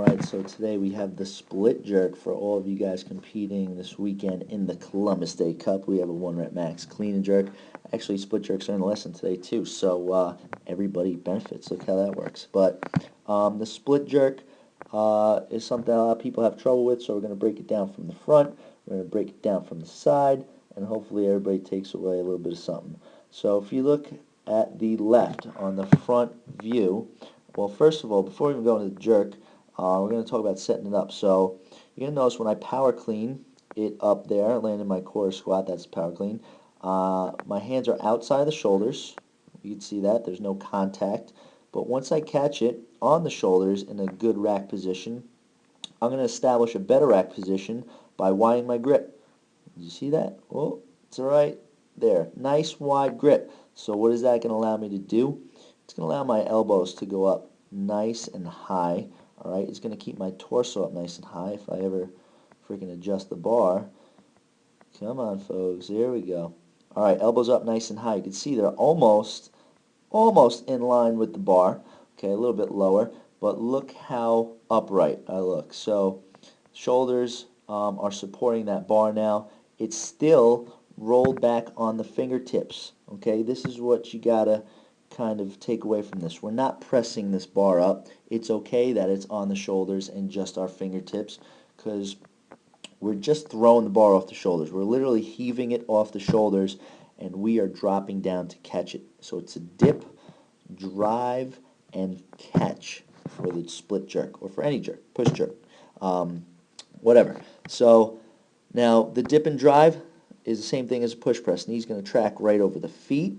Alright, so today we have the split jerk for all of you guys competing this weekend in the Columbus Day Cup. We have a 1 rep max clean and jerk. Actually, split jerks are in the lesson today too, so everybody benefits. Look how that works. But the split jerk is something a lot of people have trouble with, so we're going to break it down from the front, we're going to break it down from the side, and hopefully everybody takes away a little bit of something. So if you look at the left on the front view, well, first of all, before we even go into the jerk, we're going to talk about setting it up. So you're going to notice when I power clean it up there, landing my quarter squat, that's power clean. My hands are outside the shoulders. You can see that. There's no contact. But once I catch it on the shoulders in a good rack position, I'm going to establish a better rack position by widening my grip. Did you see that? Oh, it's all right there. Nice wide grip. So what is that going to allow me to do? It's going to allow my elbows to go up nice and high. All right, it's going to keep my torso up nice and high if I ever freaking adjust the bar. Come on, folks. There we go. All right, elbows up nice and high. You can see they're almost in line with the bar. Okay, a little bit lower, but look how upright I look. So shoulders are supporting that bar now. It's still rolled back on the fingertips. Okay, this is what you gotta kind of take away from this. We're not pressing this bar up. It's okay that it's on the shoulders and just our fingertips, because we're just throwing the bar off the shoulders. We're literally heaving it off the shoulders, and we are dropping down to catch it. So it's a dip, drive, and catch for the split jerk, or for any jerk, push jerk, whatever. So now the dip and drive is the same thing as a push press. Knee's going to track right over the feet.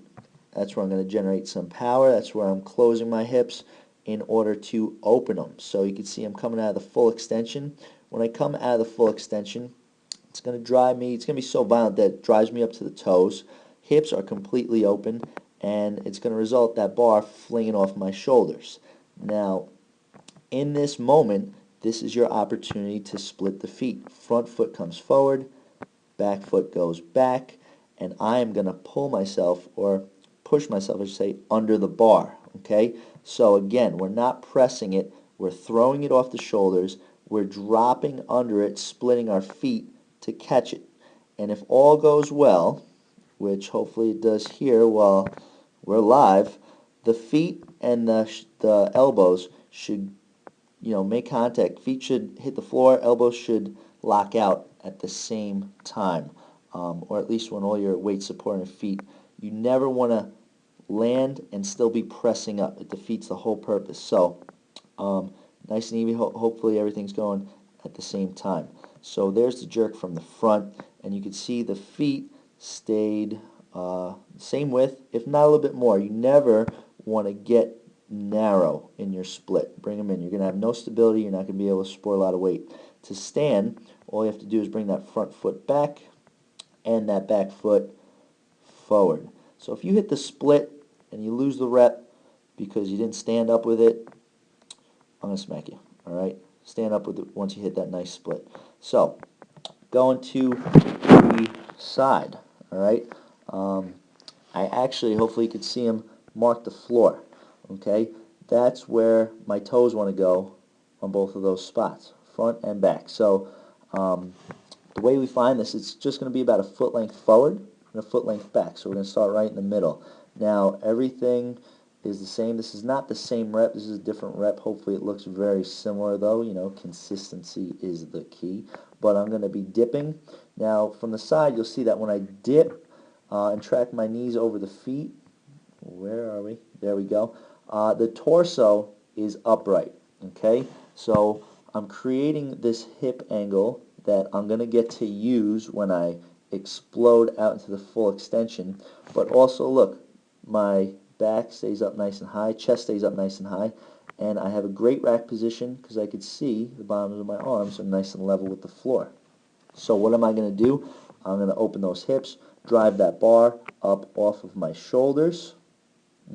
That's where I'm going to generate some power. That's where I'm closing my hips in order to open them. So you can see I'm coming out of the full extension. When I come out of the full extension, it's going to drive me, it's going to be so violent that it drives me up to the toes. Hips are completely open, and it's going to result that bar flinging off my shoulders. Now, in this moment, this is your opportunity to split the feet. Front foot comes forward, back foot goes back, and I am going to pull myself, or push myself, I should say, under the bar. Okay? So again, we're not pressing it, we're throwing it off the shoulders, we're dropping under it, splitting our feet to catch it. And if all goes well, which hopefully it does here while we're live, the feet and the elbows should, make contact. Feet should hit the floor, elbows should lock out at the same time, or at least when all your weight supporting feet. You never want to land and still be pressing up. It defeats the whole purpose. So nice and easy. Hopefully everything's going at the same time. So there's the jerk from the front, and you can see the feet stayed same width, if not a little bit more. You never want to get narrow in your split. Bring them in. You're going to have no stability. You're not going to be able to support a lot of weight. To stand, all you have to do is bring that front foot back and that back foot forward. So if you hit the split and you lose the rep because you didn't stand up with it, I'm going to smack you. All right? Stand up with it once you hit that nice split. So, going to the side. All right? I actually, hopefully you can see him mark the floor. Okay? That's where my toes want to go on both of those spots, front and back. So, the way we find this, it's just going to be about a foot length forward and a foot length back. So we're going to start right in the middle. Now, everything is the same. This is not the same rep. This is a different rep. Hopefully it looks very similar, though. Consistency is the key. But I'm going to be dipping. Now, from the side, you'll see that when I dip and track my knees over the feet, where are we? There we go. The torso is upright, okay? So I'm creating this hip angle that I'm going to get to use when I explode out into the full extension. But also, look, my back stays up nice and high, chest stays up nice and high, and I have a great rack position because I could see the bottoms of my arms are nice and level with the floor. So what am I going to do? I'm going to open those hips, drive that bar up off of my shoulders,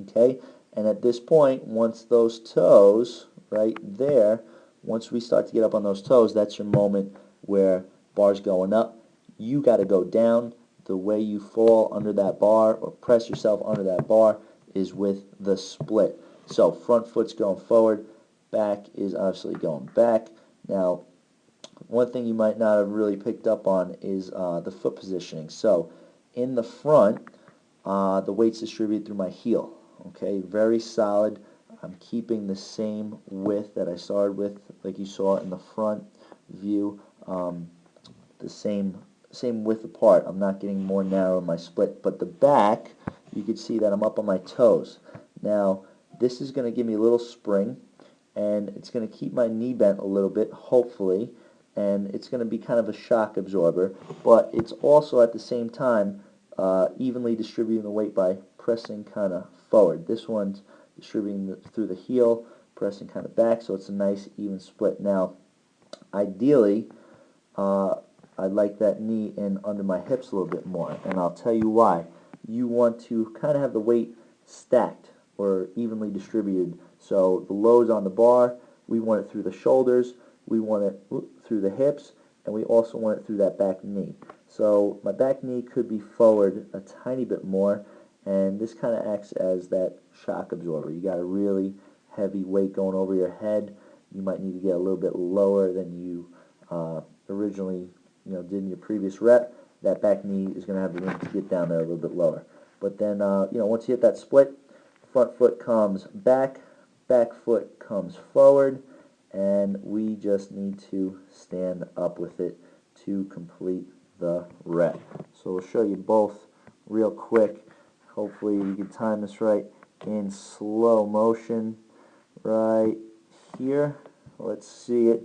okay? And at this point, once those toes, right there, once we start to get up on those toes, that's your moment where bar's going up. You got to go down. The way you fall under that bar or press yourself under that bar is with the split. So front foot's going forward, back is obviously going back. Now, one thing you might not have really picked up on is the foot positioning. So, in the front, the weight's distributed through my heel. Okay, very solid. I'm keeping the same width that I started with, like you saw in the front view. The same width apart. I'm not getting more narrow in my split. But the back, you can see that I'm up on my toes. Now, this is going to give me a little spring, and it's going to keep my knee bent a little bit, hopefully, and it's going to be kind of a shock absorber, but it's also at the same time evenly distributing the weight by pressing kind of forward. This one's distributing through the heel, pressing kind of back, so it's a nice even split. Now, ideally, I'd like that knee in under my hips a little bit more, and I'll tell you why. You want to kind of have the weight stacked or evenly distributed. So the lows on the bar, we want it through the shoulders, we want it through the hips, and we also want it through that back knee. So my back knee could be forward a tiny bit more, and this kind of acts as that shock absorber. You got a really heavy weight going over your head. You might need to get a little bit lower than you originally did in your previous rep. That back knee is going to have the room to get down there a little bit lower. But then, once you hit that split, front foot comes back, back foot comes forward, and we just need to stand up with it to complete the rep. So we'll show you both real quick. Hopefully you can time this right in slow motion right here. Let's see it.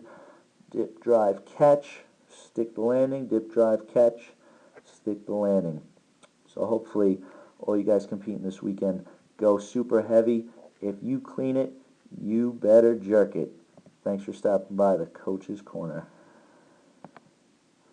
Dip, drive, catch, stick the landing, dip, drive, catch, stick the landing. So hopefully all you guys competing this weekend go super heavy. If you clean it, you better jerk it. Thanks for stopping by the Coach's Corner.